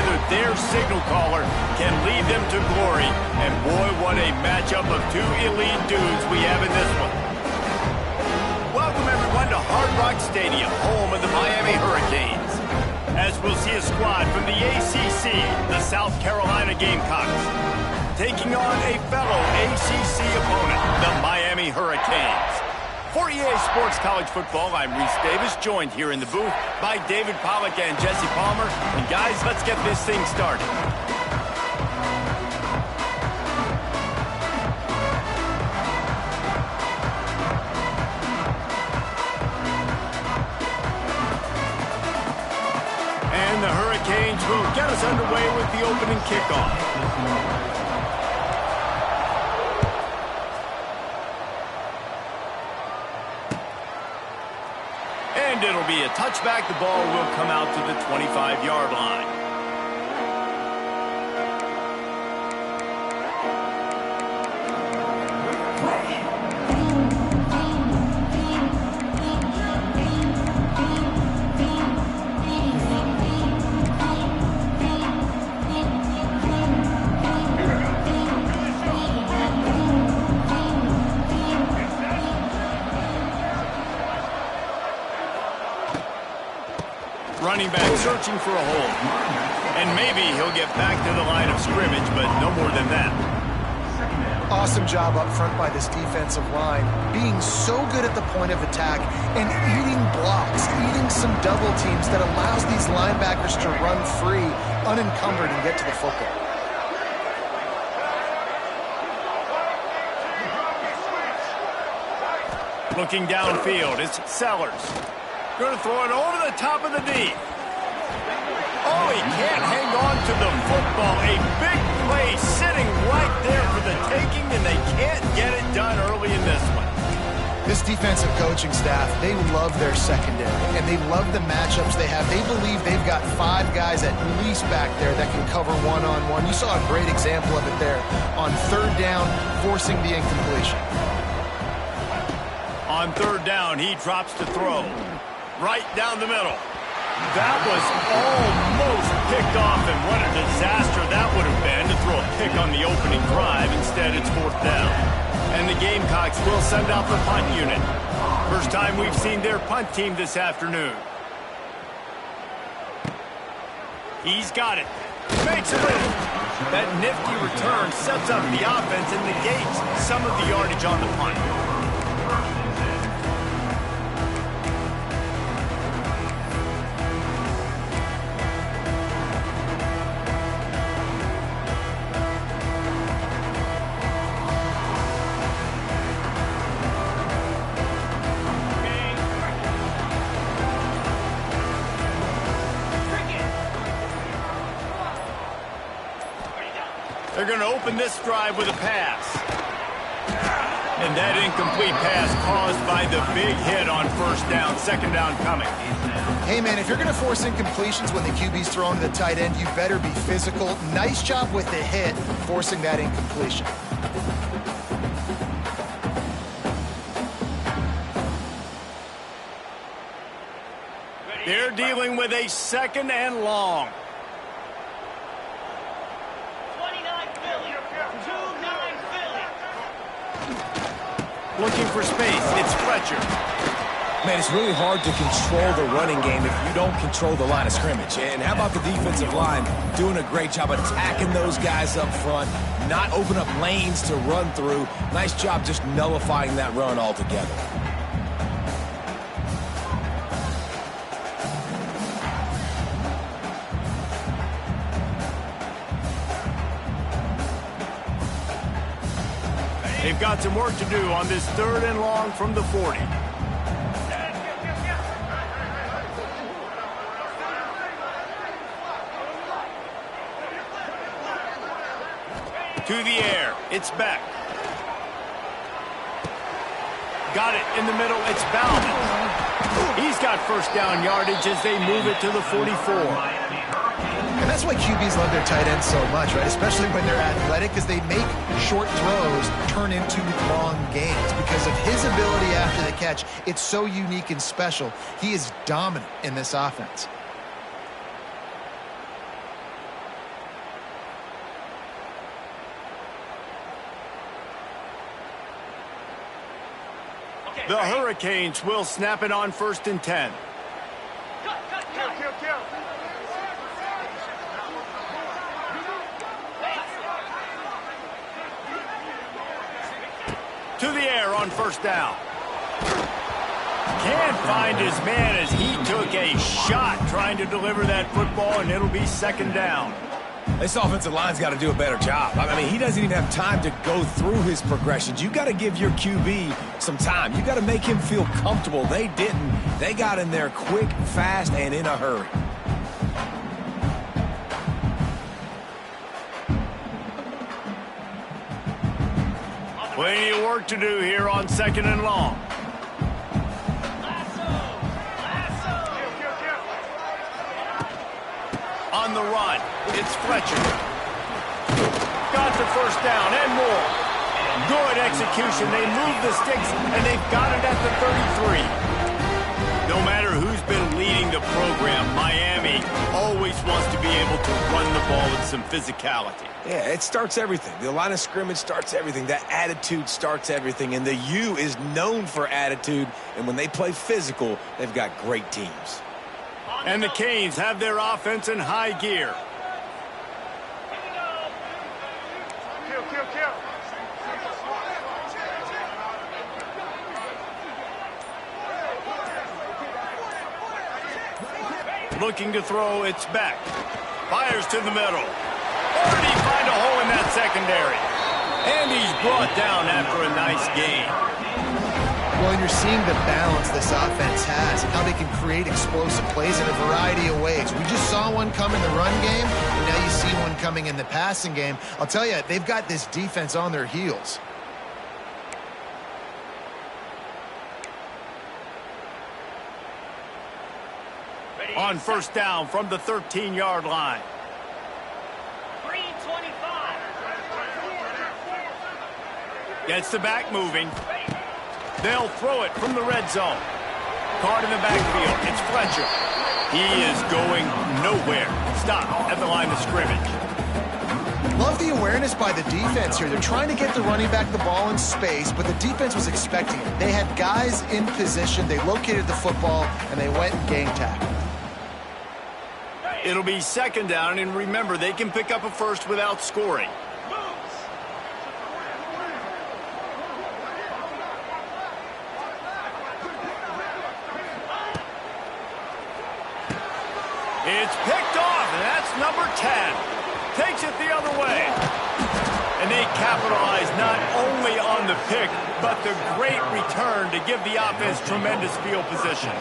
whether their signal caller can lead them to glory. And boy, what a matchup of two elite dudes we have in this one. Welcome everyone to Hard Rock Stadium, home of the Miami Hurricanes. As we'll see a squad from the ACC, the South Carolina Gamecocks, taking on a fellow ACC opponent, the Miami Hurricanes. For EA Sports College Football, I'm Reese Davis, joined here in the booth by David Pollack and Jesse Palmer. And guys, let's get this thing started. And the Hurricanes will get us underway with the opening kickoff. And it'll be a touchback. The ball will come out to the 25-yard line. Running back searching for a hole. And maybe he'll get back to the line of scrimmage, but no more than that. Awesome job up front by this defensive line, being so good at the point of attack and eating blocks, eating some double teams that allows these linebackers to run free, unencumbered, and get to the football. Looking downfield, it's Sellers. Going to throw it over the top of the D. Oh, he can't hang on to the football. A big play sitting right there for the taking, and they can't get it done early in this one. This defensive coaching staff, they love their secondary, and they love the matchups they have. They believe they've got 5 guys at least back there that can cover one-on-one. You saw a great example of it there on third down, forcing the incompletion. On third down, he drops to throw. Right down the middle. That was almost picked off, and what a disaster that would have been to throw a pick on the opening drive. Instead, it's fourth down. And the Gamecocks will send out the punt unit. First time we've seen their punt team this afternoon. He's got it. Makes it in. That nifty return sets up the offense and negates some of the yardage on the punt. They're going to open this drive with a pass. And that incomplete pass caused by the big hit on first down. Second down coming. Hey, man, if you're going to force incompletions when the QB's throwing to the tight end, you better be physical. Nice job with the hit, forcing that incompletion. They're dealing with a second and long. Looking for space, it's Fletcher. Man, it's really hard to control the running game if you don't control the line of scrimmage. And how about the defensive line doing a great job attacking those guys up front, not open up lanes to run through. Nice job just nullifying that run altogether. They've got some work to do on this third and long from the 40. To the air, it's Beck. Got it in the middle, it's Bauman. He's got first down yardage as they move it to the 44. And that's why QBs love their tight ends so much, right? Especially when they're athletic, because they make short throws turn into long gains. Because of his ability after the catch, it's so unique and special. He is dominant in this offense. The Hurricanes will snap it on 1st and 10. To the air on 1st down. Can't find his man as he took a shot trying to deliver that football, and it'll be 2nd down. This offensive line's got to do a better job. I mean, he doesn't even have time to go through his progressions. You got to give your QB some time. You got to make him feel comfortable. They didn't. They got in there quick, fast, and in a hurry. Plenty of work to do here on 2nd and long. On the run, it's Fletcher. Got the 1st down and more. Good execution. They move the sticks, and they've got it at the 33. No matter who's been leading the program, Miami always wants to be able to run the ball with some physicality. Yeah, it starts everything. The line of scrimmage starts everything. That attitude starts everything. And the U is known for attitude. And when they play physical, they've got great teams. And the Canes have their offense in high gear. Looking to throw, it's back. Fires to the middle. Or did he find a hole in that secondary? And he's brought down after a nice gain. Well, and you're seeing the balance this offense has and how they can create explosive plays in a variety of ways. We just saw one come in the run game, and now you see one coming in the passing game. I'll tell you, they've got this defense on their heels. On 1st down from the 13-yard line. 3:25. Gets the back moving. They'll throw it from the red zone. Caught in the backfield. It's Fletcher. He is going nowhere. Stop at the line of scrimmage. Love the awareness by the defense here. They're trying to get the running back the ball in space, but the defense was expecting it. They had guys in position. They located the football, and they went and gang tackled. It'll be 2nd down, and remember, they can pick up a first without scoring. It's picked off, and that's number 10. Takes it the other way. And they capitalize not only on the pick, but the great return to give the offense tremendous field position.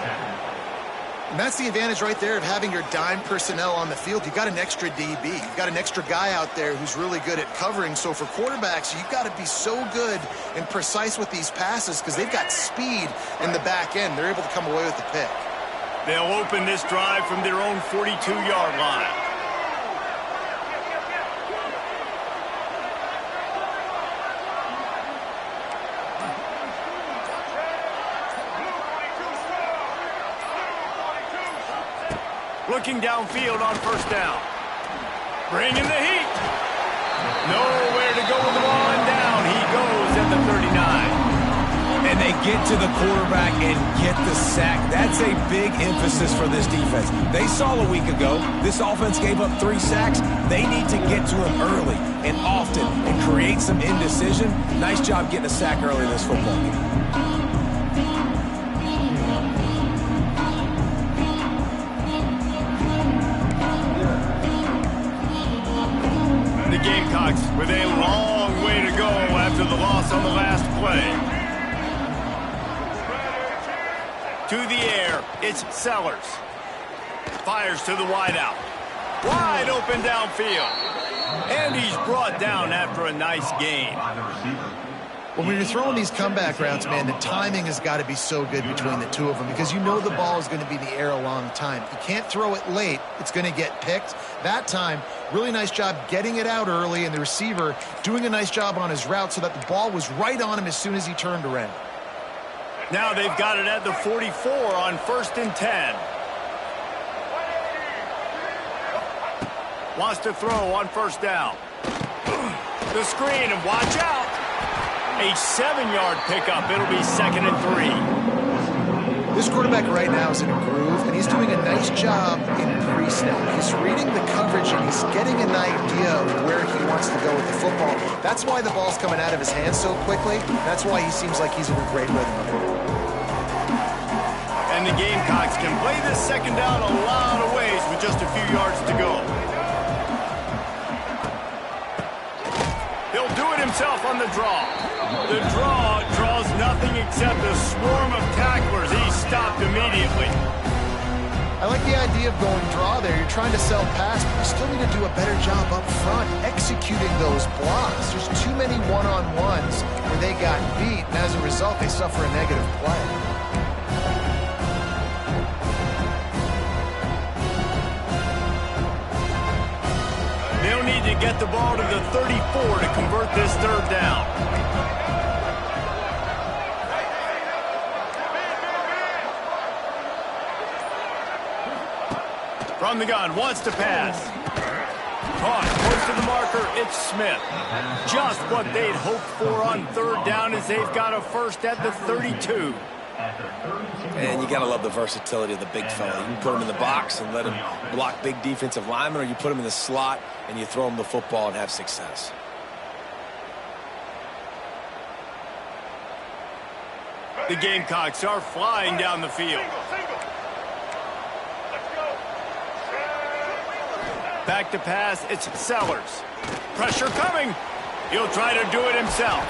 And that's the advantage right there of having your dime personnel on the field. You've got an extra DB. You've got an extra guy out there who's really good at covering. So for quarterbacks, you've got to be so good and precise with these passes because they've got speed in the back end. They're able to come away with the pick. They'll open this drive from their own 42-yard line. Looking downfield on 1st down. Bringing the heat. Nowhere to go with the ball, and down he goes at the 39. And they get to the quarterback and get the sack. That's a big emphasis for this defense. They saw a week ago, this offense gave up 3 sacks. They need to get to him early and often and create some indecision. Nice job getting a sack early in this football game. The Gamecocks with a long way to go after the loss on the last play. To the air, it's Sellers. Fires to the wideout. Wide open downfield. And he's brought down after a nice gain. Well, when you're throwing these comeback routes, man, the timing has got to be so good between the two of them because you know the ball is going to be in the air a long time. You can't throw it late. It's going to get picked. That time, really nice job getting it out early, and the receiver doing a nice job on his route so that the ball was right on him as soon as he turned around. Now they've got it at the 44 on 1st and 10. Wants to throw on 1st down. The screen, and watch out. A 7-yard pickup. It'll be 2nd and 3. This quarterback right now is in a groove, and he's doing a nice job in pre-snap. He's reading the coverage, and he's getting an idea of where he wants to go with the football. That's why the ball's coming out of his hands so quickly. That's why he seems like he's in a great rhythm. And the Gamecocks can play this 2nd down a lot of ways with just a few yards to go. He'll do it himself on the draw. The draw draws nothing except a swarm of tacklers. He's stopped immediately. I like the idea of going draw there. You're trying to sell pass, but you still need to do a better job up front executing those blocks. There's too many one-on-ones where they got beat, and as a result, they suffer a negative play. They'll need to get the ball to the 34 to convert this 3rd down. From the gun, wants to pass. Caught, close to the marker, it's Smith. Just what they'd hoped for on 3rd down as they've got a first at the 32. And you got to love the versatility of the big fella. You can put him in the box and let him block big defensive linemen, or you put him in the slot and you throw him the football and have success. The Gamecocks are flying down the field. Back to pass, it's Sellers. Pressure coming. He'll try to do it himself.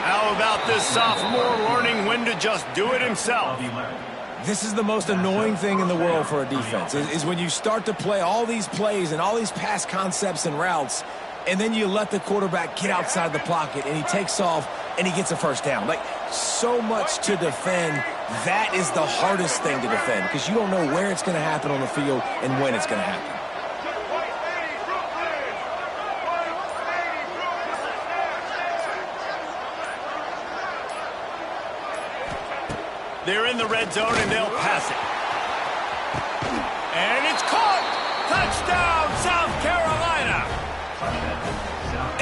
How about this sophomore learning when to just do it himself? This is the most annoying thing in the world for a defense, is when you start to play all these plays and all these pass concepts and routes, and then you let the quarterback get outside the pocket, and he takes off, and he gets a first down. Like, so much to defend. That is the hardest thing to defend, because you don't know where it's going to happen on the field and when it's going to happen. They're in the red zone, and they'll pass it. And it's caught! Touchdown, South Carolina!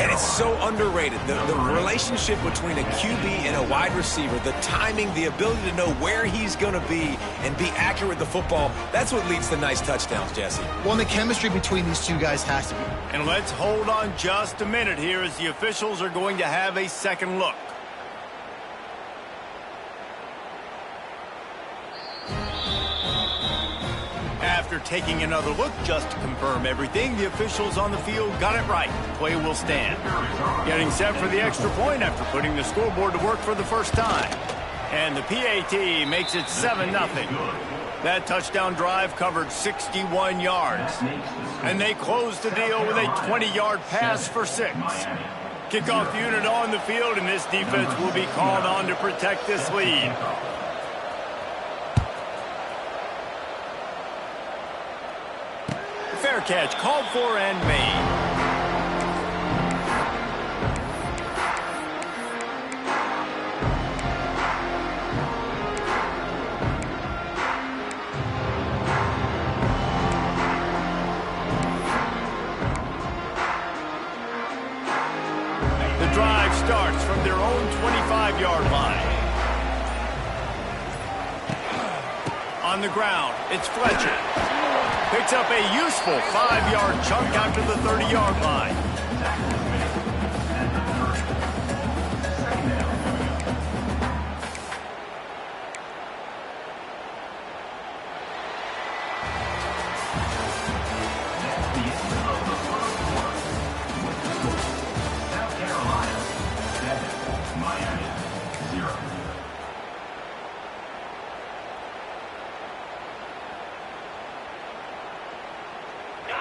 And it's so underrated. The relationship between a QB and a wide receiver, the timing, the ability to know where he's going to be and be accurate with the football, that's what leads to nice touchdowns, Jesse. Well, and the chemistry between these two guys has to be. And let's hold on just a minute here as the officials are going to have a second look. After taking another look just to confirm everything, the officials on the field got it right. Play will stand. Getting set for the extra point after putting the scoreboard to work for the first time. And the PAT makes it 7-0. That touchdown drive covered 61 yards. And they closed the deal with a 20-yard pass for 6. Kickoff unit on the field, and this defense will be called on to protect this lead. Fair catch called for and made. The drive starts from their own 25-yard line. On the ground, it's Fletcher. Picks up a useful 5-yard chunk after the 30-yard line.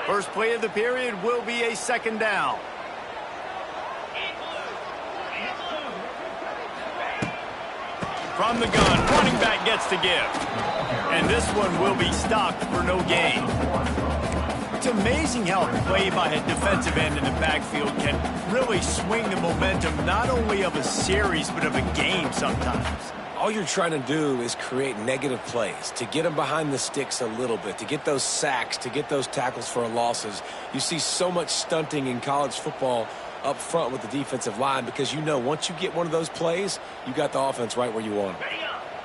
First play of the period will be a second down. From the gun, running back gets the give. And this one will be stopped for no gain. It's amazing how a play by a defensive end in the backfield can really swing the momentum not only of a series but of a game sometimes. All you're trying to do is create negative plays, to get them behind the sticks a little bit, to get those sacks, to get those tackles for losses. You see so much stunting in college football up front with the defensive line because you know once you get one of those plays, you got the offense right where you want them.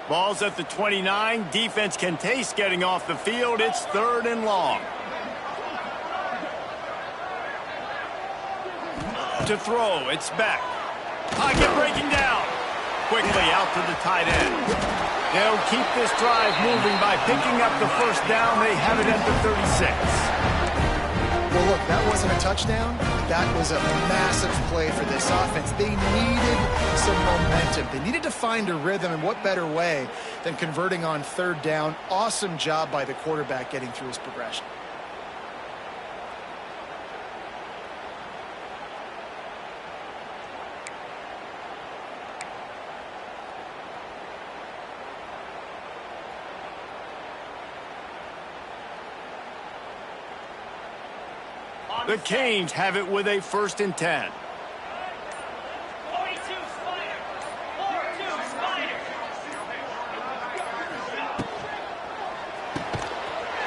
Ball's at the 29. Defense can taste getting off the field. It's 3rd and long. To throw, it's back. Pocket breaking down. Quickly out to the tight end. They'll keep this drive moving by picking up the first down. They have it at the 36. Well, look, that wasn't a touchdown. That was a massive play for this offense. They needed some momentum. They needed to find a rhythm, and what better way than converting on 3rd down. Awesome job by the quarterback getting through his progression. The Canes have it with a 1st and 10.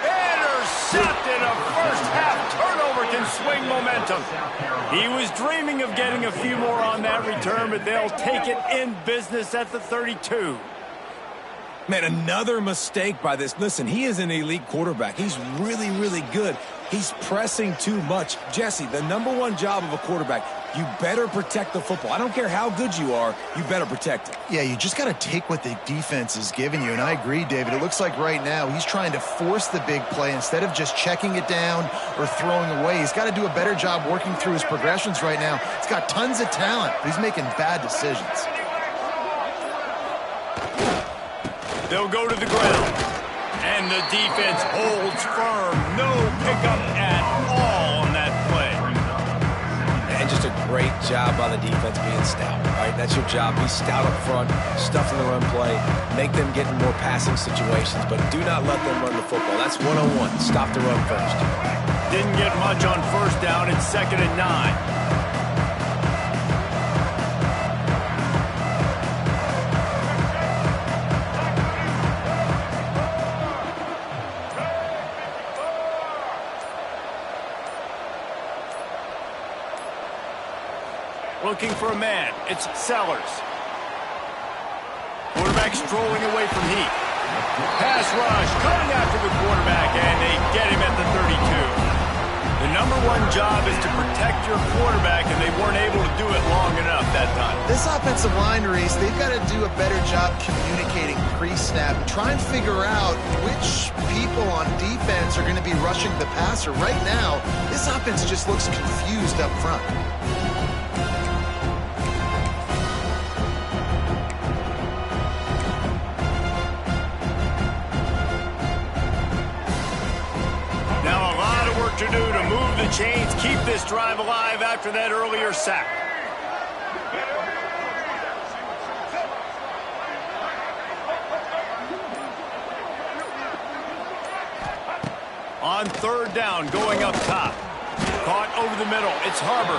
Intercepted. A first-half turnover can swing momentum. He was dreaming of getting a few more on that return, but they'll take it in business at the 32. Man, another mistake by this. Listen, he is an elite quarterback. He's really, really good. He's pressing too much. Jesse, the #1 job of a quarterback, you better protect the football. I don't care how good you are, you better protect it. Yeah, you just got to take what the defense is giving you, and I agree, David. It looks like right now he's trying to force the big play instead of just checking it down or throwing away. He's got to do a better job working through his progressions right now. He's got tons of talent, but he's making bad decisions. They'll go to the ground. And the defense holds firm. No pickup at all on that play. And just a great job by the defense being stout, right? That's your job. Be stout up front, stuff in the run play, make them get in more passing situations, but do not let them run the football. That's 101. Stop the run first. Didn't get much on 1st down. It's 2nd and 9. Looking for a man. It's Sellers. Quarterback strolling away from heat. Pass rush coming after the quarterback, and they get him at the 32. The #1 job is to protect your quarterback, and they weren't able to do it long enough that time. This offensive line race, they've got to do a better job communicating pre-snap and try and figure out which people on defense are going to be rushing the passer. Right now, this offense just looks confused up front. To do to move the chains, keep this drive alive after that earlier sack. On 3rd down, going up top. Caught over the middle. It's Harbor.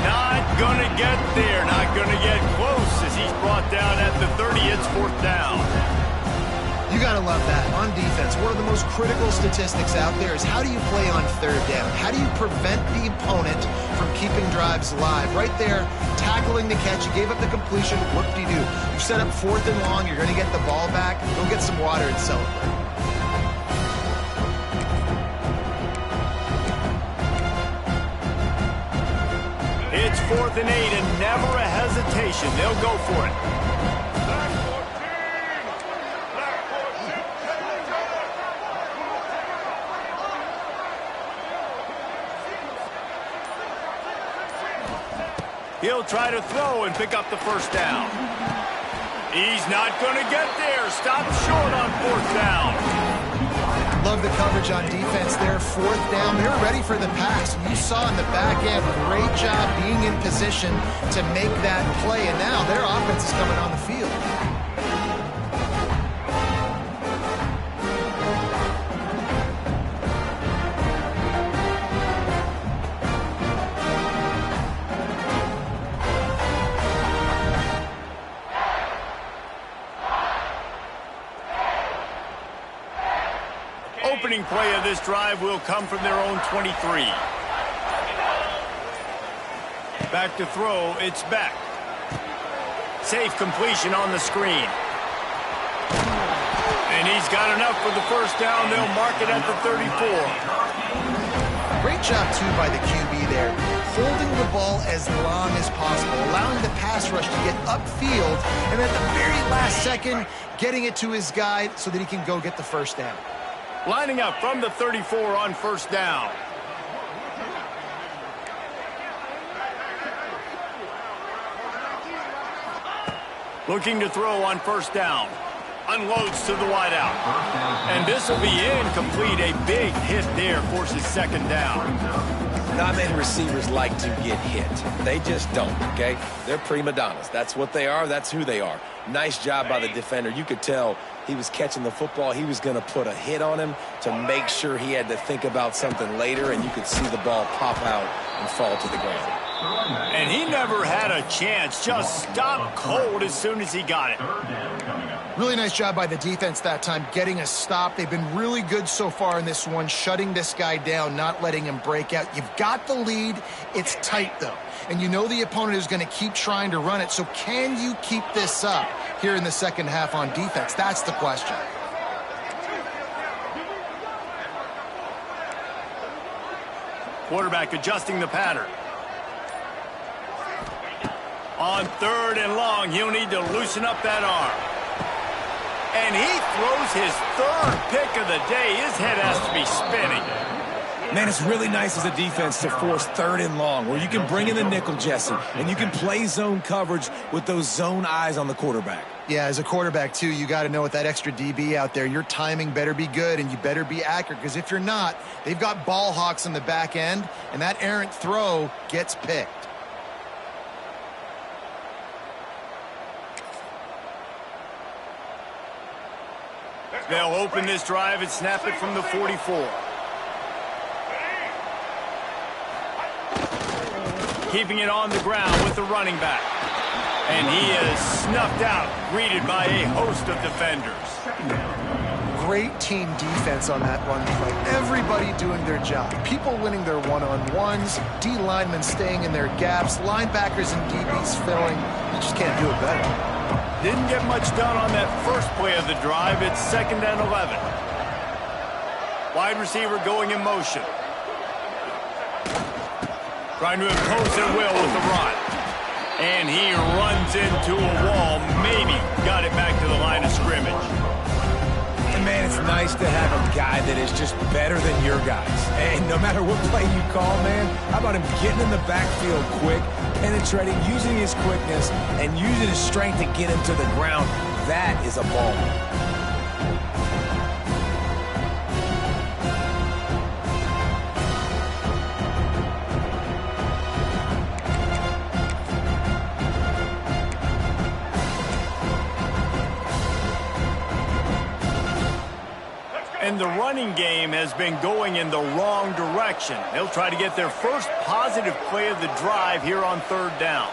Not going to get there. Not going to get close as he's brought down at the 30. It's 4th down. You got to love that. On defense, one of the most critical statistics out there is how do you play on 3rd down? How do you prevent the opponent from keeping drives alive? Right there, tackling the catch. You gave up the completion. Whoop-de-doo. You set up 4th and long. You're going to get the ball back. Go get some water and celebrate. It's 4th and 8 and never a hesitation. They'll go for it. He'll try to throw and pick up the 1st down. He's not going to get there. Stop short on 4th down. Love the coverage on defense there. 4th down. They're ready for the pass. You saw in the back end, great job being in position to make that play. And now their offense is coming on the field. Opening play of this drive will come from their own 23. Back to throw, it's Beck. Safe completion on the screen. And he's got enough for the first down. They'll mark it at the 34. Great job, too, by the QB there. Holding the ball as long as possible, allowing the pass rush to get upfield, and at the very last second, getting it to his guy so that he can go get the first down. Lining up from the 34 on first down. Looking to throw on first down. Unloads to the wideout. And this will be incomplete. A big hit there forces second down. Not many receivers like to get hit. They just don't, okay? They're prima donnas. That's what they are. That's who they are. Nice job by the defender. You could tell he was catching the football. He was going to put a hit on him to make sure he had to think about something later, and you could see the ball pop out and fall to the ground. And he never had a chance. Just stopped cold as soon as he got it. Really nice job by the defense that time, getting a stop. They've been really good so far in this one, shutting this guy down, not letting him break out. You've got the lead. It's tight, though. And you know the opponent is going to keep trying to run it. So can you keep this up here in the second half on defense? That's the question. Quarterback adjusting the pattern. On third and long, he'll need to loosen up that arm. And he throws his third pick of the day. His head has to be spinning. Man, it's really nice as a defense to force third and long, where you can bring in the nickel, Jesse, and you can play zone coverage with those zone eyes on the quarterback. Yeah, as a quarterback, too, you got to know with that extra DB out there, your timing better be good and you better be accurate, because if you're not, they've got ball hawks on the back end, and that errant throw gets picked. They'll open this drive and snap it from the 44. Keeping it on the ground with the running back. And he is snuffed out, greeted by a host of defenders. Great team defense on that run play. Everybody doing their job. People winning their one-on-ones, D linemen staying in their gaps, linebackers and DBs filling. You just can't do it better. Didn't get much done on that first play of the drive. It's 2nd and 11. Wide receiver going in motion. Trying to impose their will with the run. And he runs into a wall. Maybe got it back to the line of scrimmage. And, man, it's nice to have a guy that is just better than your guys. And no matter what play you call, man, how about him getting in the backfield quick, penetrating, using his quickness, and using his strength to get him to the ground. That is a ball. And the running game has been going in the wrong direction. They'll try to get their first positive play of the drive here on third down.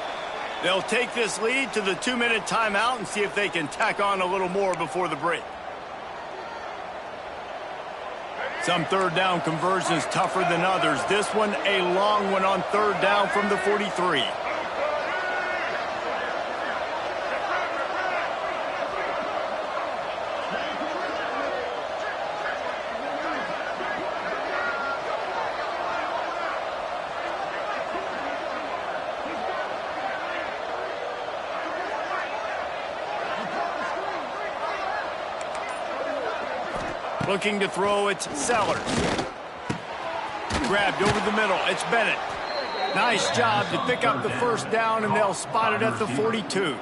They'll take this lead to the 2-minute timeout and see if they can tack on a little more before the break. Some third down conversions tougher than others. This one a long one on third down from the 43. Looking to throw, it's Sellers. Grabbed over the middle, it's Bennett. Nice job to pick up the first down, and they'll spot it at the 42.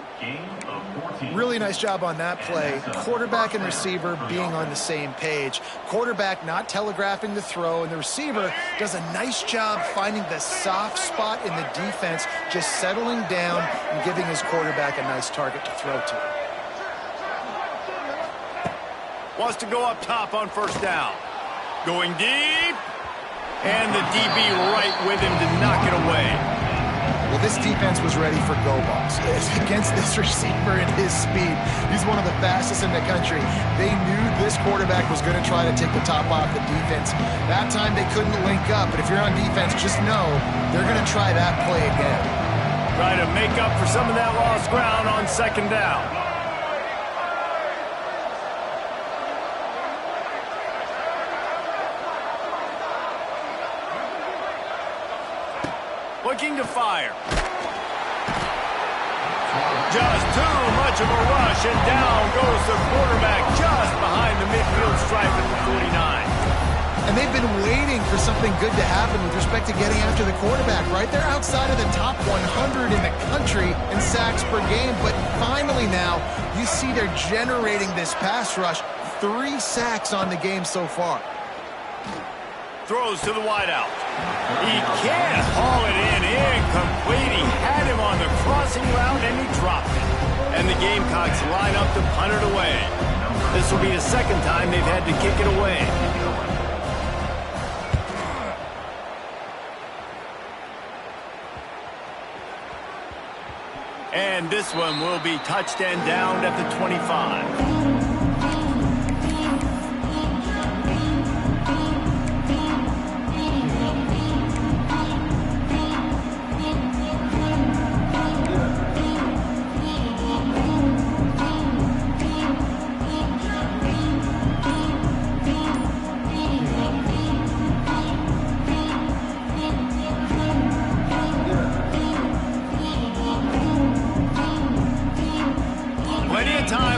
Really nice job on that play. Quarterback and receiver being on the same page. Quarterback not telegraphing the throw, and the receiver does a nice job finding the soft spot in the defense, just settling down and giving his quarterback a nice target to throw to. Wants to go up top on first down. Going deep. And the DB right with him to knock it away. Well, this defense was ready for go balls. Against this receiver and his speed, he's one of the fastest in the country. They knew this quarterback was going to try to take the top off the defense. That time they couldn't link up, but if you're on defense, just know they're going to try that play again. Try to make up for some of that lost ground on second down. Looking to fire. Just too much of a rush, and down goes the quarterback just behind the midfield stripe at the 49. And they've been waiting for something good to happen with respect to getting after the quarterback, right? They're outside of the top 100 in the country in sacks per game, but finally now you see they're generating this pass rush. 3 sacks on the game so far. Throws to the wideout. He can't haul it in. Incomplete. He had him on the crossing route, and he dropped it. And the Gamecocks line up to punt it away. This will be the second time they've had to kick it away. And this one will be touched and downed at the 25.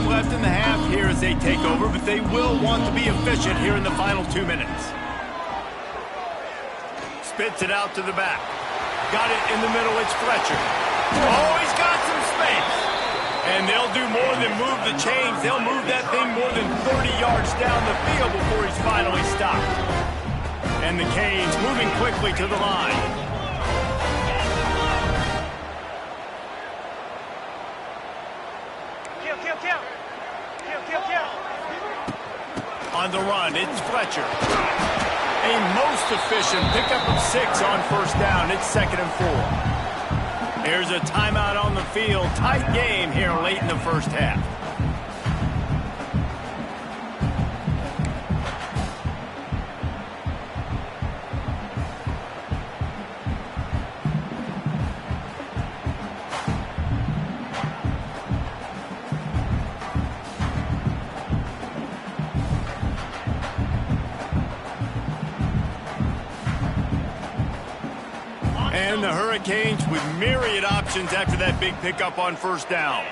Left in the half here as they take over, but they will want to be efficient here in the final 2 minutes. Spits it out to the back. Got it in the middle, it's Fletcher. Oh, he's got some space. And they'll do more than move the chains. They'll move that thing more than 30 yards down the field before he's finally stopped. And the Canes moving quickly to the line. On the run, it's Fletcher. A most efficient pickup of 6 on first down. It's 2nd and 4. Here's a timeout on the field. Tight game here late in the first half. And the Hurricanes with myriad options after that big pickup on first down.